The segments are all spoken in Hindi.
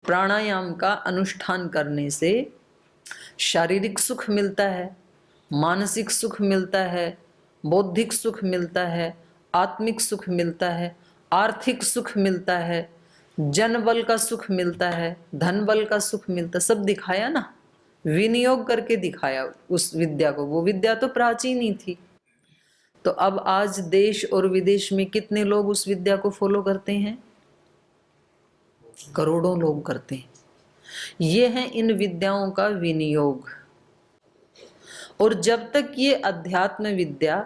प्राणायाम का अनुष्ठान करने से शारीरिक सुख मिलता है, मानसिक सुख मिलता है, बौद्धिक सुख मिलता है, आत्मिक सुख मिलता है, आर्थिक सुख मिलता है, जन बल का सुख मिलता है, धन बल का सुख मिलता है। सब दिखाया ना, विनियोग करके दिखाया उस विद्या को। वो विद्या तो प्राचीन ही थी। तो अब आज देश और विदेश में कितने लोग उस विद्या को फॉलो करते हैं? करोड़ों लोग करते हैं। ये है इन विद्याओं का विनियोग। और जब तक ये अध्यात्म विद्या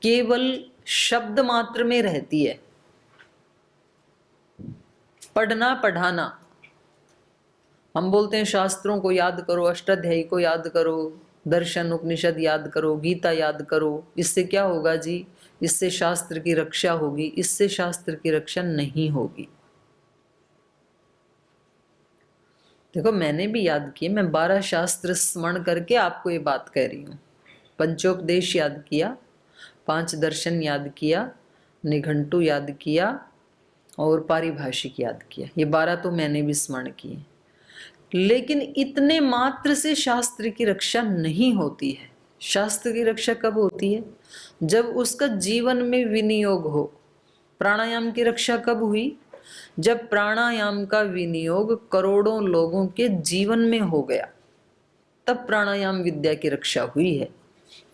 केवल शब्द मात्र में रहती है, पढ़ना पढ़ाना, हम बोलते हैं शास्त्रों को याद करो, अष्टाध्यायी को याद करो, दर्शन उपनिषद याद करो, गीता याद करो, इससे क्या होगा जी? इससे शास्त्र की रक्षा होगी। इससे शास्त्र की रक्षा नहीं होगी। देखो, मैंने भी याद किए, मैं 12 शास्त्र स्मरण करके आपको ये बात कह रही हूँ। पंचोपदेश याद किया, 5 दर्शन याद किया, निघंटु याद किया और पारिभाषिक याद किया। ये 12 तो मैंने भी स्मरण किए। लेकिन इतने मात्र से शास्त्र की रक्षा नहीं होती है। शास्त्र की रक्षा कब होती है? जब उसका जीवन में विनियोग हो। प्राणायाम की रक्षा कब हुई? जब प्राणायाम का विनियोग करोड़ों लोगों के जीवन में हो गया, तब प्राणायाम विद्या की रक्षा हुई है।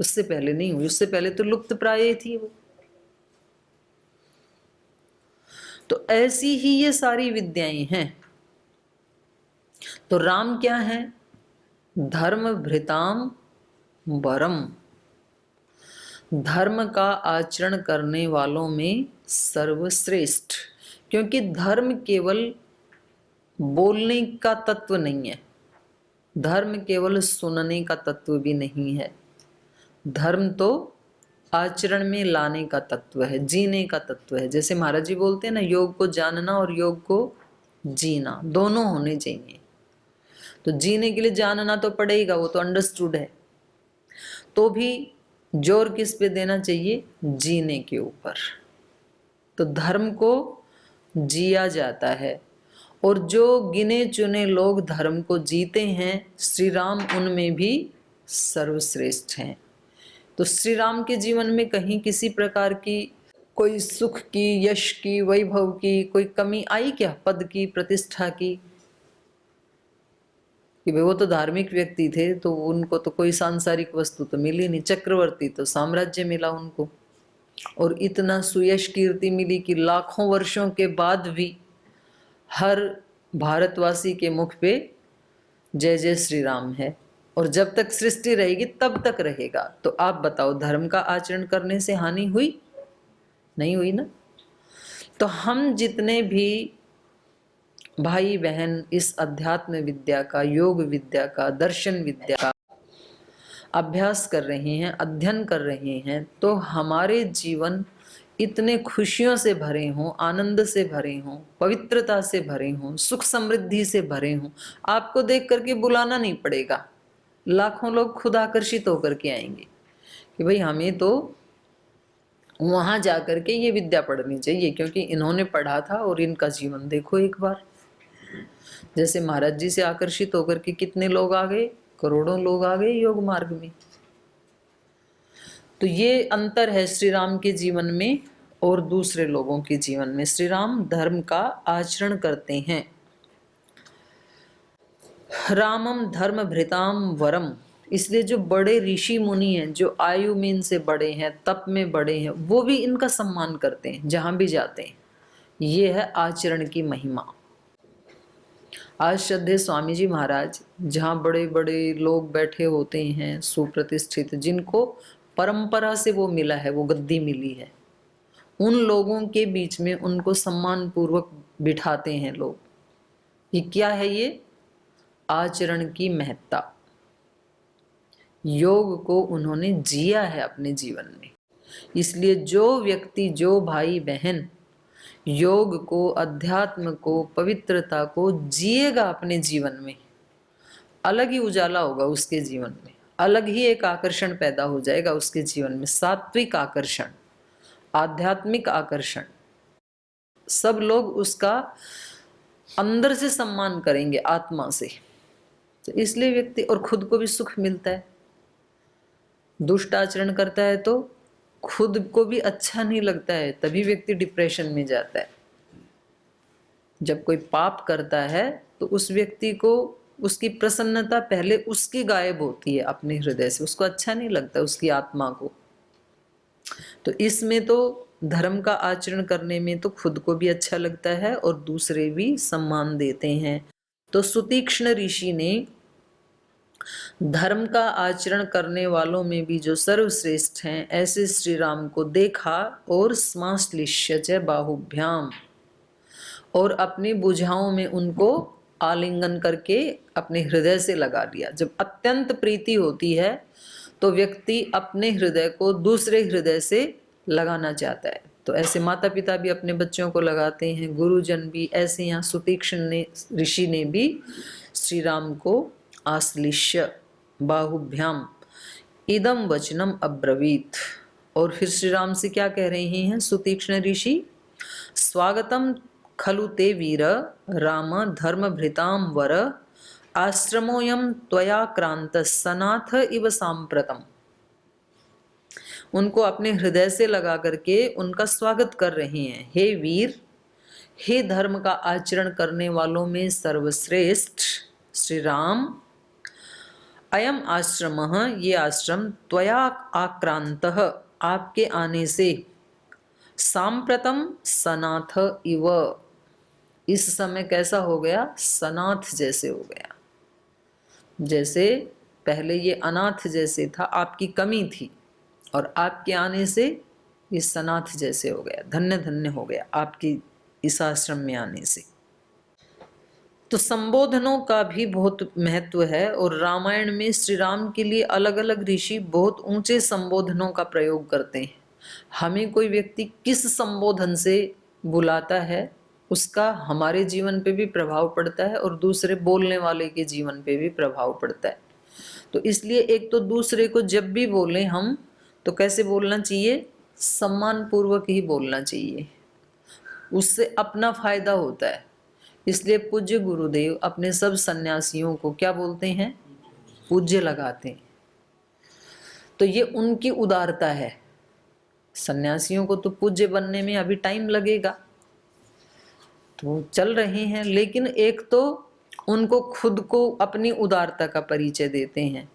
उससे पहले नहीं हुई। उससे पहले तो लुप्त प्राय थी वो। तो ऐसी ही ये सारी विद्याएं हैं। तो राम क्या है? धर्म भृताम वरम। धर्म का आचरण करने वालों में सर्वश्रेष्ठ। क्योंकि धर्म केवल बोलने का तत्व नहीं है, धर्म केवल सुनने का तत्व भी नहीं है। धर्म तो आचरण में लाने का तत्व है, जीने का तत्व है। जैसे महाराज जी बोलते हैं ना, योग को जानना और योग को जीना दोनों होने चाहिए। तो जीने के लिए जानना तो पड़ेगा, वो तो अंडरस्टूड है। तो भी जोर किस पे देना चाहिए? जीने के ऊपर। तो धर्म को जिया जाता है। और जो गिने चुने लोग धर्म को जीते हैं, श्री राम उनमें भी सर्वश्रेष्ठ हैं। तो श्री राम के जीवन में कहीं किसी प्रकार की कोई सुख की, यश की, वैभव की कोई कमी आई क्या? पद की, प्रतिष्ठा की? कि भाई वो तो धार्मिक व्यक्ति थे, तो उनको तो कोई सांसारिक वस्तु तो मिली नहीं। चक्रवर्ती तो साम्राज्य मिला उनको, और इतना सुयश कीर्ति मिली कि लाखों वर्षों के बाद भी हर भारतवासी के मुख पे जय जय श्री राम है। और जब तक सृष्टि रहेगी तब तक रहेगा। तो आप बताओ, धर्म का आचरण करने से हानि हुई? नहीं हुई ना। तो हम जितने भी भाई बहन इस अध्यात्म विद्या का, योग विद्या का, दर्शन विद्या का अभ्यास कर रहे हैं, अध्ययन कर रहे हैं, तो हमारे जीवन इतने खुशियों से भरे हों, आनंद से भरे हों, पवित्रता से भरे हों, सुख समृद्धि से भरे हों। आपको देख करके बुलाना नहीं पड़ेगा, लाखों लोग खुद आकर्षित होकर के आएंगे कि भाई हमें तो वहां जाकर के ये विद्या पढ़नी चाहिए, क्योंकि इन्होंने पढ़ा था और इनका जीवन देखो एक बार। जैसे महाराज जी से आकर्षित होकर के कितने लोग आ गए? करोड़ों लोग आ गए योग मार्ग में। तो ये अंतर है श्री राम के जीवन में और दूसरे लोगों के जीवन में। श्री राम धर्म का आचरण करते हैं। रामम धर्म भृताम वरम। इसलिए जो बड़े ऋषि मुनि हैं, जो आयु में इनसे बड़े हैं, तप में बड़े हैं, वो भी इनका सम्मान करते हैं जहां भी जाते हैं। ये है आचरण की महिमा। आज श्रद्धेय स्वामी जी महाराज जहाँ बड़े बड़े लोग बैठे होते हैं, सुप्रतिष्ठित, जिनको परंपरा से वो मिला है, वो गद्दी मिली है, उन लोगों के बीच में उनको सम्मान पूर्वक बिठाते हैं लोग। ये क्या है? ये आचरण की महत्ता। योग को उन्होंने जिया है अपने जीवन में। इसलिए जो व्यक्ति, जो भाई बहन योग को, अध्यात्म को, पवित्रता को जिएगा अपने जीवन में, अलग ही उजाला होगा उसके जीवन में, अलग ही एक आकर्षण पैदा हो जाएगा उसके जीवन में। सात्विक आकर्षण, आध्यात्मिक आकर्षण। सब लोग उसका अंदर से सम्मान करेंगे आत्मा से, तो इसलिए व्यक्ति, और खुद को भी सुख मिलता है। दुष्ट आचरण करता है तो खुद को भी अच्छा नहीं लगता है, तभी व्यक्ति डिप्रेशन में जाता है। जब कोई पाप करता है तो उस व्यक्ति को उसकी प्रसन्नता पहले उसकी गायब होती है अपने हृदय से, उसको अच्छा नहीं लगता उसकी आत्मा को। तो इसमें तो धर्म का आचरण करने में तो खुद को भी अच्छा लगता है और दूसरे भी सम्मान देते हैं। तो सुतीक्ष्ण ऋषि ने धर्म का आचरण करने वालों में भी जो सर्वश्रेष्ठ हैं ऐसे श्री राम को देखा और स्माश्लिष्य च बाहुभ्याम, और अपनी भुजाओं में उनको आलिंगन करके अपने हृदय से लगा लिया। जब अत्यंत प्रीति होती है तो व्यक्ति अपने हृदय को दूसरे हृदय से लगाना चाहता है। तो ऐसे माता पिता भी अपने बच्चों को लगाते हैं, गुरुजन भी ऐसे। यहाँ सुतीक्ष्ण ने ऋषि ने भी श्री राम को आश्लिष्य बाहुभ्याम इदम वचनम अब्रवीत। और फिर श्री राम से क्या कह रहे हैं सुतीक्ष्ण ऋषि? स्वागतम खलु ते वीर राम धर्मभृतां वर आश्रमोऽयं त्वया क्रांत सनाथ इव सांप्रतम। उनको अपने हृदय से लगा करके उनका स्वागत कर रहे हैं। हे वीर, हे धर्म का आचरण करने वालों में सर्वश्रेष्ठ श्री राम, अयम आश्रमः, ये आश्रम, त्वया आक्रांतः, आपके आने से, सांप्रतम सनाथ इव, इस समय कैसा हो गया? सनाथ जैसे हो गया। जैसे पहले ये अनाथ जैसे था, आपकी कमी थी, और आपके आने से ये सनाथ जैसे हो गया, धन्य धन्य हो गया आपकी इस आश्रम में आने से। तो संबोधनों का भी बहुत महत्व है, और रामायण में श्री राम के लिए अलग अलग ऋषि बहुत ऊंचे संबोधनों का प्रयोग करते हैं। हमें कोई व्यक्ति किस संबोधन से बुलाता है उसका हमारे जीवन पे भी प्रभाव पड़ता है और दूसरे बोलने वाले के जीवन पे भी प्रभाव पड़ता है। तो इसलिए एक तो दूसरे को जब भी बोलें हम, तो कैसे बोलना चाहिए? सम्मान पूर्वक ही बोलना चाहिए, उससे अपना फायदा होता है। इसलिए पूज्य गुरुदेव अपने सब सन्यासियों को क्या बोलते हैं? पूज्य लगाते हैं। तो ये उनकी उदारता है। सन्यासियों को तो पूज्य बनने में अभी टाइम लगेगा, तो चल रहे हैं, लेकिन एक तो उनको खुद को अपनी उदारता का परिचय देते हैं,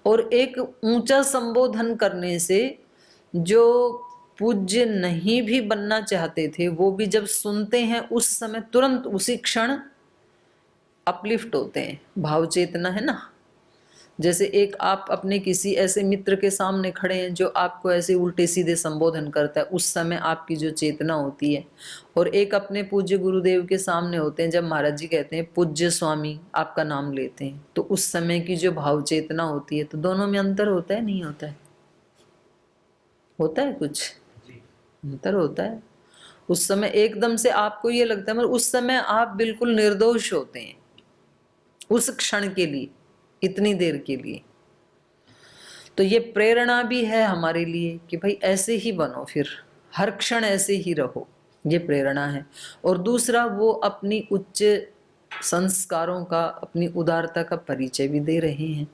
और एक ऊंचा संबोधन करने से जो पूज्य नहीं भी बनना चाहते थे वो भी जब सुनते हैं उस समय तुरंत उसी क्षण अपलिफ्ट होते हैं। भाव चेतना है ना, जैसे एक आप अपने किसी ऐसे मित्र के सामने खड़े हैं जो आपको ऐसे उल्टे सीधे संबोधन करता है, उस समय आपकी जो चेतना होती है, और एक अपने पूज्य गुरुदेव के सामने होते हैं, जब महाराज जी कहते हैं पूज्य स्वामी आपका नाम लेते हैं, तो उस समय की जो भाव चेतना होती है, तो दोनों में अंतर होता है नहीं होता है? होता है, कुछ अंतर होता है। उस समय एकदम से आपको ये लगता है, मगर उस समय आप बिल्कुल निर्दोष होते हैं उस क्षण के लिए, इतनी देर के लिए। तो ये प्रेरणा भी है हमारे लिए कि भाई ऐसे ही बनो, फिर हर क्षण ऐसे ही रहो, ये प्रेरणा है। और दूसरा, वो अपनी उच्च संस्कारों का, अपनी उदारता का परिचय भी दे रहे हैं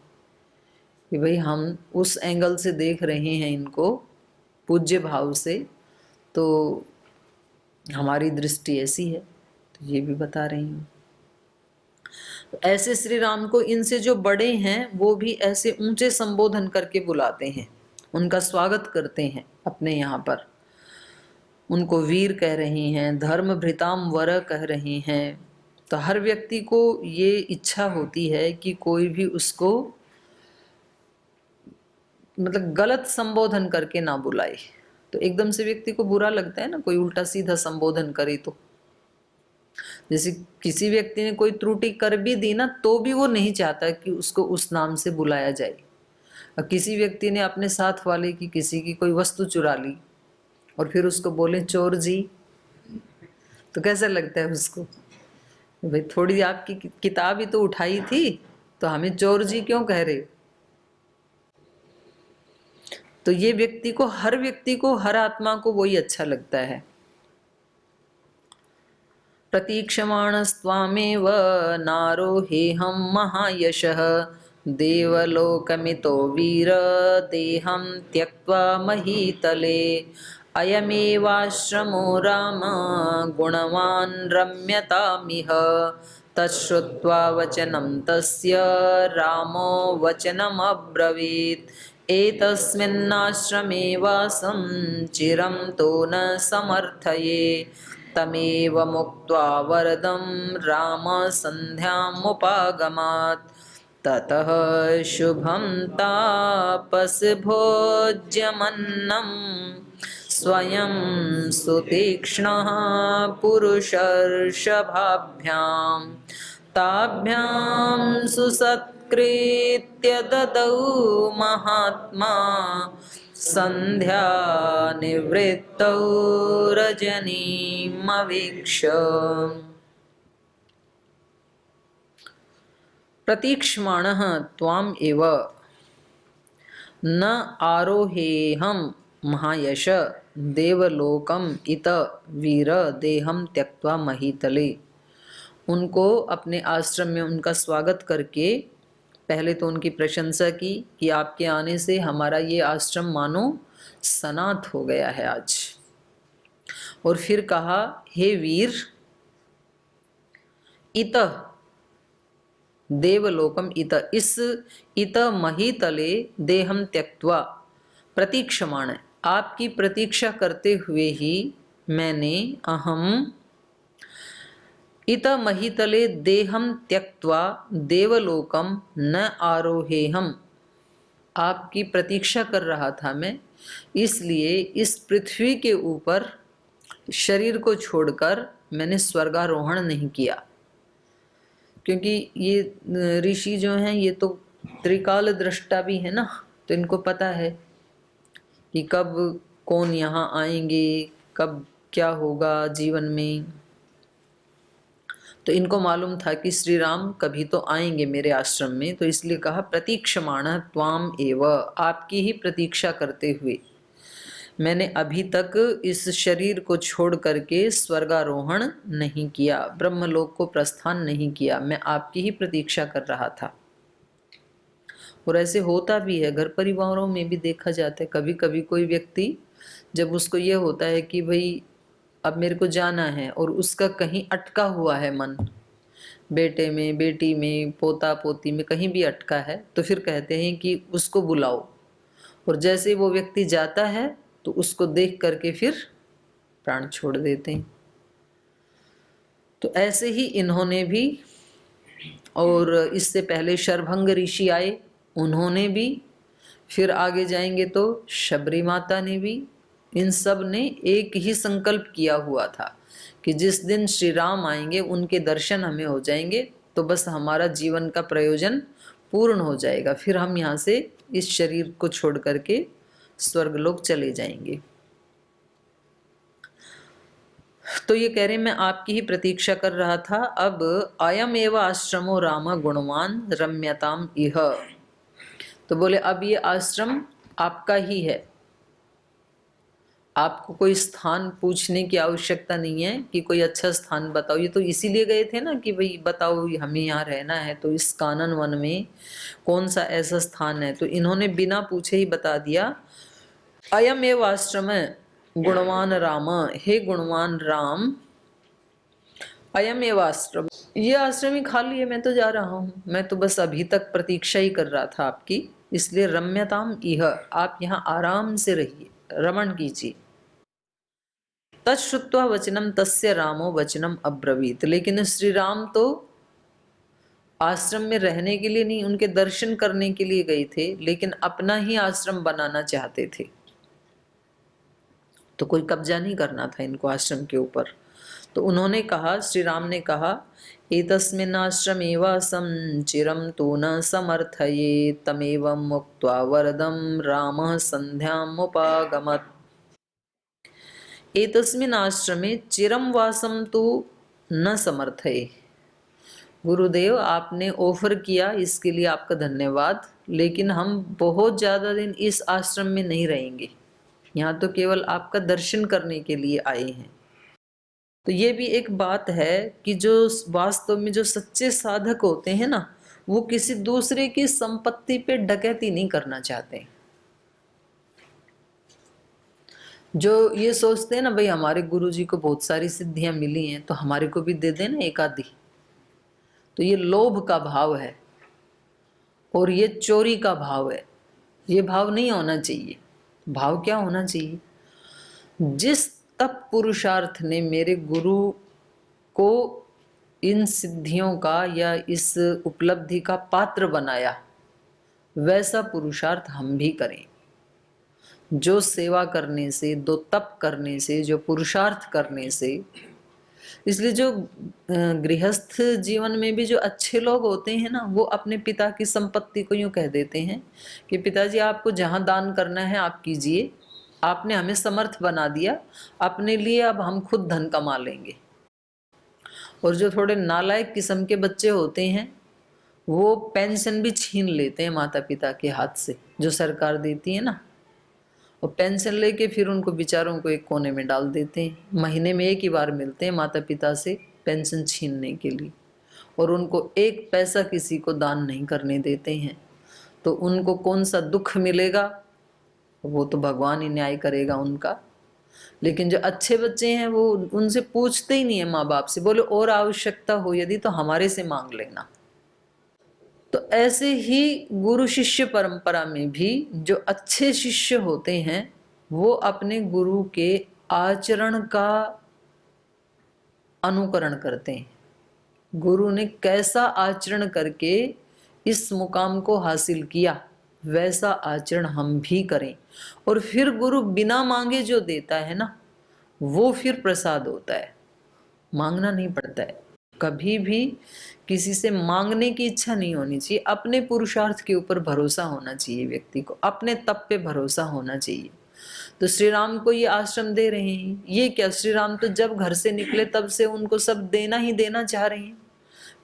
कि भाई हम उस एंगल से देख रहे हैं इनको पूज्य भाव से, तो हमारी दृष्टि ऐसी है, तो ये भी बता रही हूँ। तो ऐसे श्री राम को इनसे जो बड़े हैं वो भी ऐसे ऊंचे संबोधन करके बुलाते हैं, उनका स्वागत करते हैं अपने यहाँ पर। उनको वीर कह रहे हैं, धर्म भृताम वर कह रहे हैं। तो हर व्यक्ति को ये इच्छा होती है कि कोई भी उसको मतलब गलत संबोधन करके ना बुलाए। तो एकदम से व्यक्ति को बुरा लगता है ना, कोई उल्टा सीधा संबोधन करे तो। जैसे किसी व्यक्ति ने कोई त्रुटि कर भी दी ना, तो भी वो नहीं चाहता कि उसको उस नाम से बुलाया जाए। और किसी व्यक्ति ने अपने साथ वाले की किसी की कोई वस्तु चुरा ली और फिर उसको बोले चोर जी, तो कैसा लगता है उसको? भाई थोड़ी आपकी किताब ही तो उठाई थी, तो हमें चोर जी क्यों कह रहे हो? तो ये व्यक्ति को, हर आत्मा को वही अच्छा लगता है। प्रतीक्षमाणस्त्वामेव नारोहेऽहं महायशः देवलोकमितो वीर देहं त्यक्त्वा महीतले अयमेवाश्रमो राम गुणवान् रम्यतामिह तच्छ्रुत्वा वचनं तस्य रामो वचनमब्रवीत् एतस्मिन्नाश्रमे वासं चिरं तो न समर्थये तमेव मुक्त्वा वरदं राम सन्ध्यामुपागमात् ततः शुभं तापसभोज्यमन्नं स्वयं सुतीक्ष्णः पुरुषर्षभाभ्यां ताभ्यां सुसत्कृत्य ददौ महात्मा संध्या निवृत्तौ रजनीमवीक्ष्य। प्रतीक्षमाणः त्वाम् एव न आरोहेऽहं महायश देवलोकम इत वीर देहम त्यक्त्वा महीतले। उनको अपने आश्रम में उनका स्वागत करके पहले तो उनकी प्रशंसा की कि आपके आने से हमारा ये आश्रम मानो सनाथ हो गया है आज। और फिर कहा, हे वीर, इत देवलोकम इत, इस इत महीतले देहम त्यक्त्वा प्रतीक्षमाण, आपकी प्रतीक्षा करते हुए ही मैंने अहम इत महीतले देहम त्यक्त्वा देवलोकम न आरोहेहम, आपकी प्रतीक्षा कर रहा था मैं, इसलिए इस पृथ्वी के ऊपर शरीर को छोड़कर मैंने स्वर्गारोहण नहीं किया। क्योंकि ये ऋषि जो हैं ये तो त्रिकाल दृष्टा भी है ना, तो इनको पता है कि कब कौन यहाँ आएंगे, कब क्या होगा जीवन में। तो इनको मालूम था कि श्री राम कभी तो आएंगे मेरे आश्रम में, तो इसलिए कहा प्रतीक्षमाणः त्वाम एव, आपकी ही प्रतीक्षा करते हुए मैंने अभी तक इस शरीर को छोड़ करके स्वर्गारोहण नहीं किया, ब्रह्मलोक को प्रस्थान नहीं किया, मैं आपकी ही प्रतीक्षा कर रहा था। और ऐसे होता भी है, घर परिवारों में भी देखा जाता है। कभी कभी कोई व्यक्ति जब उसको ये होता है कि भाई अब मेरे को जाना है और उसका कहीं अटका हुआ है मन, बेटे में, बेटी में, पोता पोती में, कहीं भी अटका है, तो फिर कहते हैं कि उसको बुलाओ। और जैसे वो व्यक्ति जाता है तो उसको देख करके फिर प्राण छोड़ देते हैं। तो ऐसे ही इन्होंने भी, और इससे पहले शरभंग ऋषि आए, उन्होंने भी, फिर आगे जाएंगे तो शबरी माता ने भी, इन सब ने एक ही संकल्प किया हुआ था कि जिस दिन श्री राम आएंगे उनके दर्शन हमें हो जाएंगे तो बस हमारा जीवन का प्रयोजन पूर्ण हो जाएगा, फिर हम यहाँ से इस शरीर को छोड़ करके स्वर्गलोक चले जाएंगे। तो ये कह रहे मैं आपकी ही प्रतीक्षा कर रहा था। अब अयम एव आश्रमो राम गुणवान रम्यताम इह, तो बोले अब ये आश्रम आपका ही है, आपको कोई स्थान पूछने की आवश्यकता नहीं है कि कोई अच्छा स्थान बताओ। ये तो इसीलिए गए थे ना कि भाई बताओ हमें यहाँ रहना है, तो इस कानन वन में कौन सा ऐसा स्थान है। तो इन्होंने बिना पूछे ही बता दिया, अयम एव आश्रम गुणवान राम, हे गुणवान राम, अयम एव आश्रम, ये आश्रम ही खाली है, मैं तो जा रहा हूँ, मैं तो बस अभी तक प्रतीक्षा ही कर रहा था आपकी, इसलिए रम्यताम इह, आप यहाँ आराम से रहिए, रमण कीजिए। तच्छ्रुत्वा वचनम तस्य रामो वचनम अब्रवीत, लेकिन श्री राम तो आश्रम में रहने के लिए नहीं, उनके दर्शन करने के लिए गए थे, लेकिन अपना ही आश्रम बनाना चाहते थे, तो कोई कब्जा नहीं करना था इनको आश्रम के ऊपर। तो उन्होंने कहा, श्री राम ने कहा, एतस्मिन् आश्रमे वासं चिरं तु न समर्थये तमेवं मुक्त्वा वरदं रामः संध्यामुपागमत्। एतस्मिन् आश्रमे चिरं वासं तु न समर्थये, गुरुदेव आपने ऑफर किया, इसके लिए आपका धन्यवाद, लेकिन हम बहुत ज़्यादा दिन इस आश्रम में नहीं रहेंगे, यहाँ तो केवल आपका दर्शन करने के लिए आए हैं। तो ये भी एक बात है कि जो वास्तव में जो सच्चे साधक होते हैं ना, वो किसी दूसरे की संपत्ति पे डकैती नहीं करना चाहते। जो ये सोचते हैं ना, भाई हमारे गुरुजी को बहुत सारी सिद्धियां मिली हैं तो हमारे को भी दे देना एक आधी, तो ये लोभ का भाव है और ये चोरी का भाव है। ये भाव नहीं होना चाहिए। भाव क्या होना चाहिए? जिस तप पुरुषार्थ ने मेरे गुरु को इन सिद्धियों का या इस उपलब्धि का पात्र बनाया, वैसा पुरुषार्थ हम भी करें। जो सेवा करने से, दो तप करने से, जो पुरुषार्थ करने से, इसलिए जो गृहस्थ जीवन में भी जो अच्छे लोग होते हैं ना, वो अपने पिता की संपत्ति को यूं कह देते हैं कि पिताजी आपको जहां दान करना है आप कीजिए, आपने हमें समर्थ बना दिया, अपने लिए अब हम खुद धन कमा लेंगे। और जो थोड़े नालायक किस्म के बच्चे होते हैं, वो पेंशन भी छीन लेते हैं माता पिता के हाथ से, जो सरकार देती है ना, और पेंशन लेके फिर उनको बेचारों को एक कोने में डाल देते हैं। महीने में एक ही बार मिलते हैं माता पिता से पेंशन छीनने के लिए, और उनको एक पैसा किसी को दान नहीं करने देते हैं। तो उनको कौन सा दुख मिलेगा, वो तो भगवान ही न्याय करेगा उनका। लेकिन जो अच्छे बच्चे हैं वो उनसे पूछते ही नहीं है माँ बाप से, बोले और आवश्यकता हो यदि तो हमारे से मांग लेना। तो ऐसे ही गुरु शिष्य परंपरा में भी जो अच्छे शिष्य होते हैं, वो अपने गुरु के आचरण का अनुकरण करते हैं। गुरु ने कैसा आचरण करके इस मुकाम को हासिल किया, वैसा आचरण हम भी करें। और फिर गुरु बिना मांगे जो देता है ना, वो फिर प्रसाद होता है। मांगना नहीं पड़ता है। कभी भी किसी से मांगने की इच्छा नहीं होनी चाहिए। अपने पुरुषार्थ के ऊपर भरोसा होना चाहिए व्यक्ति को, अपने तप पे भरोसा होना चाहिए। तो श्री राम को ये आश्रम दे रहे हैं, ये क्या, श्री राम तो जब घर से निकले तब से उनको सब देना ही देना चाह रहे हैं।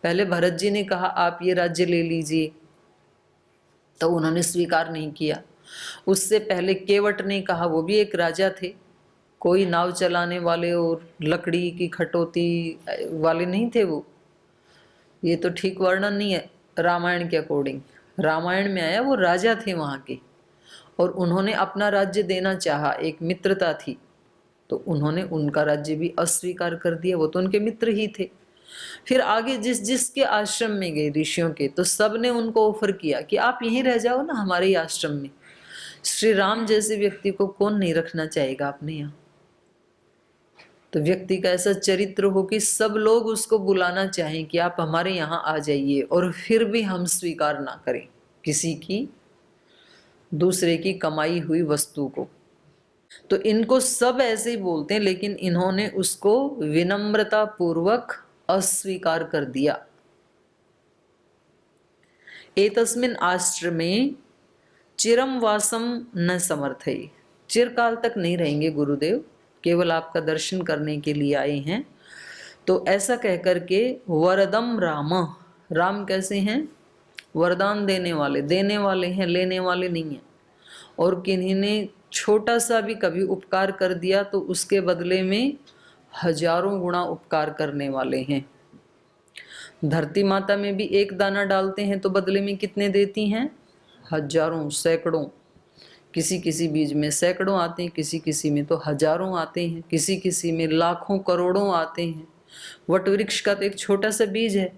पहले भरत जी ने कहा आप ये राज्य ले लीजिए, तो उन्होंने स्वीकार नहीं किया। उससे पहले केवट ने कहा, वो भी एक राजा थे, कोई नाव चलाने वाले और लकड़ी की खटोती वाले नहीं थे वो। ये तो ठीक वर्णन नहीं है रामायण के अकॉर्डिंग। रामायण में आया वो राजा थे वहाँ के, और उन्होंने अपना राज्य देना चाहा, एक मित्रता थी, तो उन्होंने उनका राज्य भी अस्वीकार कर दिया। वो तो उनके मित्र ही थे। फिर आगे जिस जिसके आश्रम में गए ऋषियों के, तो सब ने उनको ऑफर किया कि आप यहीं रह जाओ ना हमारे ही आश्रम में। श्री राम जैसे व्यक्ति को कौन नहीं रखना चाहेगा अपने यहाँ। तो व्यक्ति का ऐसा चरित्र हो कि सब लोग उसको बुलाना चाहें कि आप हमारे यहाँ आ जाइए, और फिर भी हम स्वीकार ना करें किसी की, दूसरे की कमाई हुई वस्तु को। तो इनको सब ऐसे ही बोलते हैं, लेकिन इन्होंने उसको विनम्रता पूर्वक अस्वीकार कर दिया। एतस्मिन् आश्रमे चिरम वासम न समर्थय। चिरकाल तक नहीं रहेंगे गुरुदेव, केवल आपका दर्शन करने के लिए आए हैं। तो ऐसा कह करके वरदम राम, राम कैसे हैं? वरदान देने वाले हैं, लेने वाले नहीं हैं। और किन्हीं ने छोटा सा भी कभी उपकार कर दिया तो उसके बदले में हजारों गुना उपकार करने वाले हैं। धरती माता में भी एक दाना डालते हैं तो बदले में कितने देती हैं? हजारों, सैकड़ों। किसी किसी बीज में सैकड़ों आते हैं, किसी किसी में तो हजारों आते हैं, किसी किसी में लाखों करोड़ों आते हैं। वट वृक्ष का तो एक छोटा सा बीज है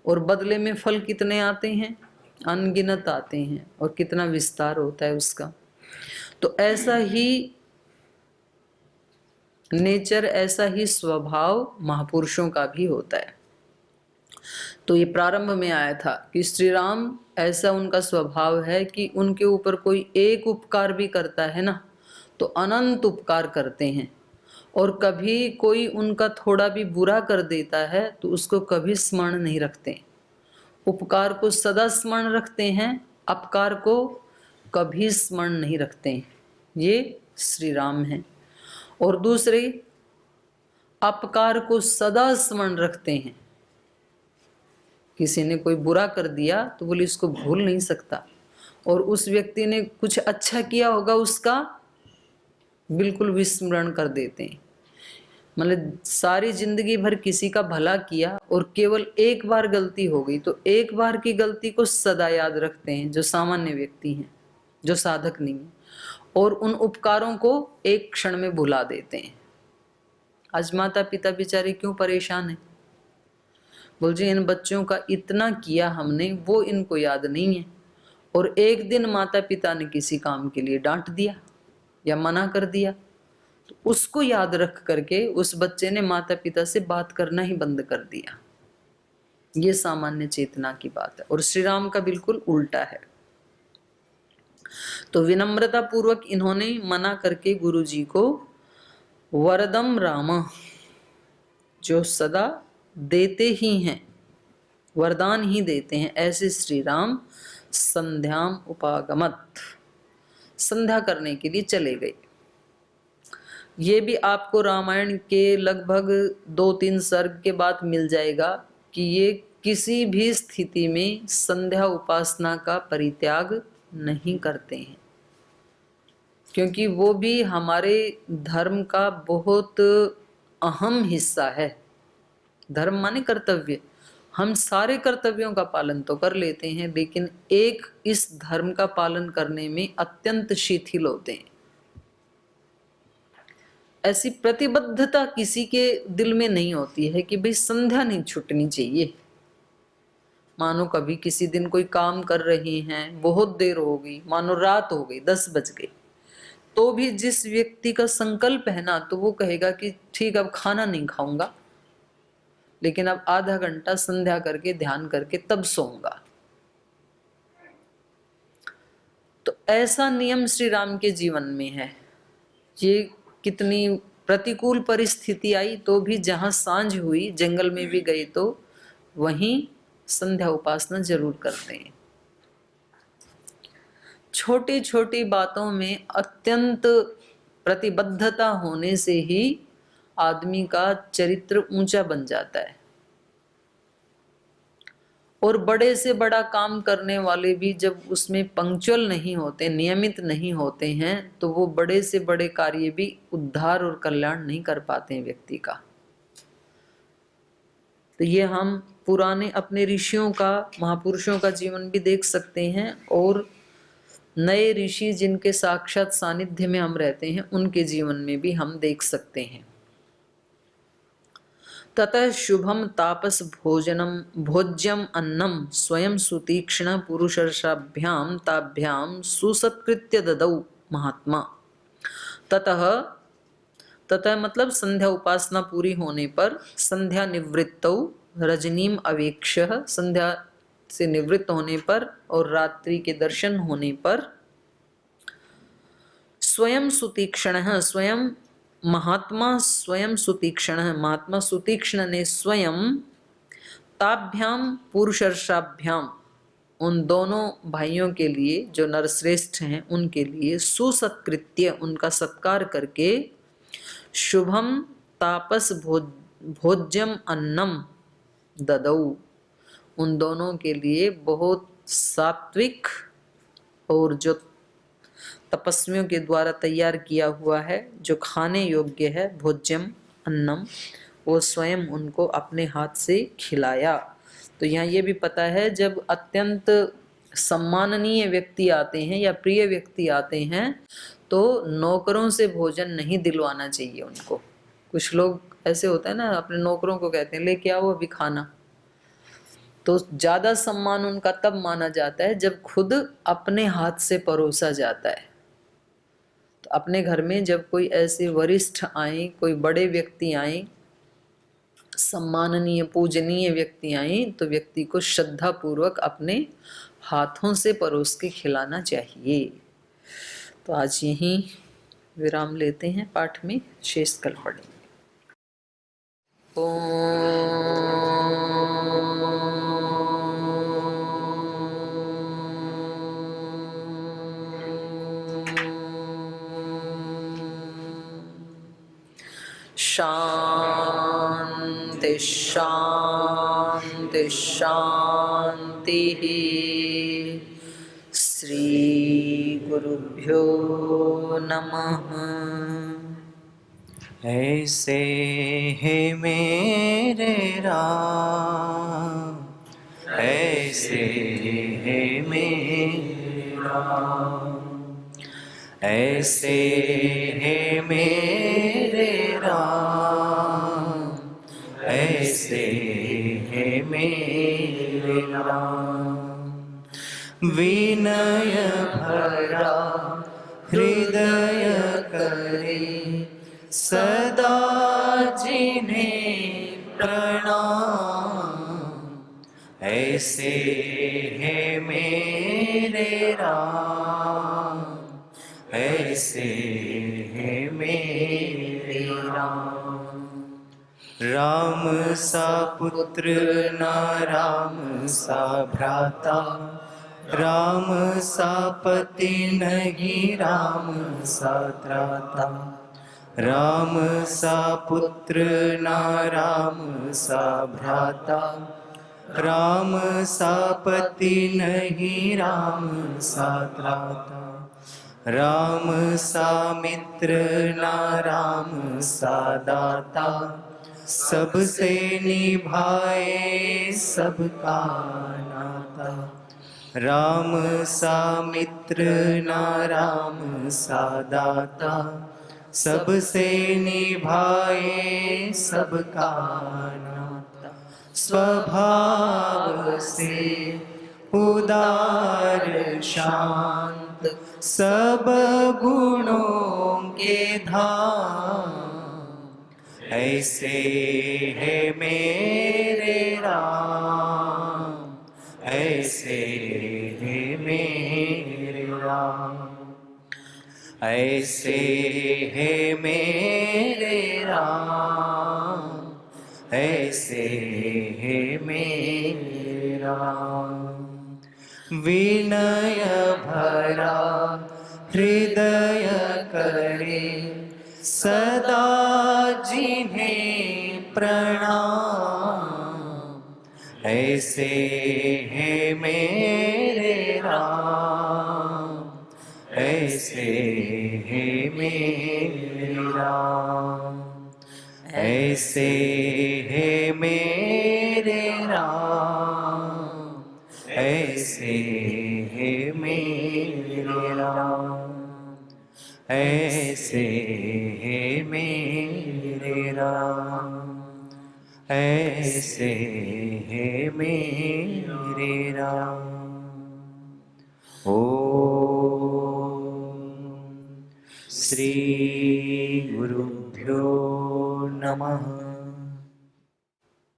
और बदले में फल कितने आते हैं? अनगिनत आते हैं, और कितना विस्तार होता है उसका। तो ऐसा ही नेचर, ऐसा ही स्वभाव महापुरुषों का भी होता है। तो ये प्रारंभ में आया था कि श्री राम, ऐसा उनका स्वभाव है कि उनके ऊपर कोई एक उपकार भी करता है ना, तो अनंत उपकार करते हैं। और कभी कोई उनका थोड़ा भी बुरा कर देता है तो उसको कभी स्मरण नहीं रखते। उपकार को सदा स्मरण रखते हैं, अपकार को कभी स्मरण नहीं रखते हैं। ये श्री राम हैं। और दूसरे, अपकार को सदा स्मरण रखते हैं। किसी ने कोई बुरा कर दिया तो बोले इसको भूल नहीं सकता, और उस व्यक्ति ने कुछ अच्छा किया होगा उसका बिल्कुल विस्मरण कर देते हैं। मतलब सारी जिंदगी भर किसी का भला किया और केवल एक बार गलती हो गई तो एक बार की गलती को सदा याद रखते हैं जो सामान्य व्यक्ति हैं, जो साधक नहीं है, और उन उपकारों को एक क्षण में भुला देते हैं। आज माता पिता बेचारे क्यों परेशान हैं? बोल जी इन बच्चों का इतना किया हमने, वो इनको याद नहीं है, और एक दिन माता पिता ने किसी काम के लिए डांट दिया या मना कर दिया तो उसको याद रख करके उस बच्चे ने माता पिता से बात करना ही बंद कर दिया। ये सामान्य चेतना की बात है, और श्री राम का बिल्कुल उल्टा है। तो विनम्रता पूर्वक इन्होंने मना करके गुरु जी को वरदम राम, जो सदा देते ही हैं, वरदान ही देते हैं, ऐसे श्री राम संध्याम उपागमत, संध्या करने के लिए चले गए। ये भी आपको रामायण के लगभग 2-3 सर्ग के बाद मिल जाएगा कि ये किसी भी स्थिति में संध्या उपासना का परित्याग नहीं करते हैं, क्योंकि वो भी हमारे धर्म का बहुत अहम हिस्सा है। धर्म माने कर्तव्य, हम सारे कर्तव्यों का पालन तो कर लेते हैं, लेकिन एक इस धर्म का पालन करने में अत्यंत शिथिल होते हैं। ऐसी प्रतिबद्धता किसी के दिल में नहीं होती है कि भाई संध्या नहीं छूटनी चाहिए। मानो कभी किसी दिन कोई काम कर रही हैं, बहुत देर हो गई, मानो रात हो गई, 10 बज गए, तो भी जिस व्यक्ति का संकल्प है ना, तो वो कहेगा कि ठीक अब खाना नहीं खाऊंगा, लेकिन अब आधा घंटा संध्या करके ध्यान करके तब सोऊंगा। तो ऐसा नियम श्री राम के जीवन में है। ये कितनी प्रतिकूल परिस्थिति आई तो भी जहां सांझ हुई, जंगल में भी गए तो वहीं संध्या उपासना जरूर करते हैं। छोटी छोटी बातों में अत्यंत प्रतिबद्धता होने से ही आदमी का चरित्र ऊंचा बन जाता है, और बड़े से बड़ा काम करने वाले भी जब उसमें पंक्चुअल नहीं होते, नियमित नहीं होते हैं, तो वो बड़े से बड़े कार्य भी उद्धार और कल्याण नहीं कर पाते हैं व्यक्ति का। तो ये हम पुराने अपने ऋषियों का, महापुरुषों का जीवन भी देख सकते हैं, और नए ऋषि जिनके साक्षात सानिध्य में हम रहते हैं उनके जीवन में भी हम देख सकते हैं। ततः शुभम तापस भोजनम भोज्यम अन्नम स्वयं सुतीक्ष्ण पुरुषर्षाभ्याम ताभ्याम सुसत्कृत्य ददौ महात्मा। ततः, ततः मतलब संध्या उपासना पूरी होने पर, संध्या निवृत्तौ रजनीम अवेक्ष्य, संध्या से निवृत्त होने पर और रात्रि के दर्शन होने पर, स्वयं सुतीक्ष्ण, स्वयं महात्मा स्वयं सुतीक्ष्ण, महात्मा सुतीक्ष्ण ने स्वयं ताभ्याम पुरुषर्षाभ्याम, उन दोनों भाइयों के लिए जो नरश्रेष्ठ हैं उनके लिए सुसत्कृत्य, उनका सत्कार करके, शुभम तापस भोज्यम अन्नम ददौ, उन दोनों के लिए बहुत सात्विक और जो तपस्वियों के द्वारा तैयार किया हुआ है, जो खाने योग्य है, भोज्यम अन्नम, वो स्वयं उनको अपने हाथ से खिलाया। तो यहाँ ये भी पता है जब अत्यंत सम्माननीय व्यक्ति आते हैं या प्रिय व्यक्ति आते हैं तो नौकरों से भोजन नहीं दिलवाना चाहिए उनको। कुछ लोग ऐसे होता है ना, अपने नौकरों को कहते हैं लेके आओ अभी खाना, तो ज्यादा सम्मान उनका तब माना जाता है जब खुद अपने हाथ से परोसा जाता है। तो अपने घर में जब कोई ऐसे वरिष्ठ आए, कोई बड़े व्यक्ति आए, सम्माननीय पूजनीय व्यक्ति आए, तो व्यक्ति को श्रद्धा पूर्वक अपने हाथों से परोस के खिलाना चाहिए। तो आज यहीं विराम लेते हैं, पाठ में शेष कल पढ़ेंगे। शांति शांति शांति। श्री गुरुभ्यो नमः। ऐसे है मेरे राम, ऐसे है मेरे राम, ऐसे है मेरे राम, ऐसे है मेरे राम। विनय भरा हृदय करे सदा जिन्हें प्रणाम, ऐसे है मेरे राम, ऐसे है मेरे राम। राम सा पुत्र न राम सा भ्राता, राम सा पति नहीं राम सा त्राता, राम सा पुत्र न राम सा भ्राता, राम सा पति नहीं राम सा त्राता, राम सा मित्र न राम सा दाता, सबसे निभाए सबका नाता, राम सा मित्र न राम सा दाता, सबसे निभाए सबका नाता, स्वभाव से उदार शांत सब गुणों के धाम, ऐसे है मेरे राम, ऐसे है मेरे राम, ऐसे है मेरे राम, ऐसे है मेरे राम। विनय भरा हृदय करे सदा जिन्हें प्रणाम, ऐसे है मेरे राम, ऐसे है मेरे राम, ऐसे है मेरे राम, ऐसे है मेरे राम, ऐसे है मेरे राम, ऐसे है मेरे राम। ओम श्री गुरुभ्यो नमः।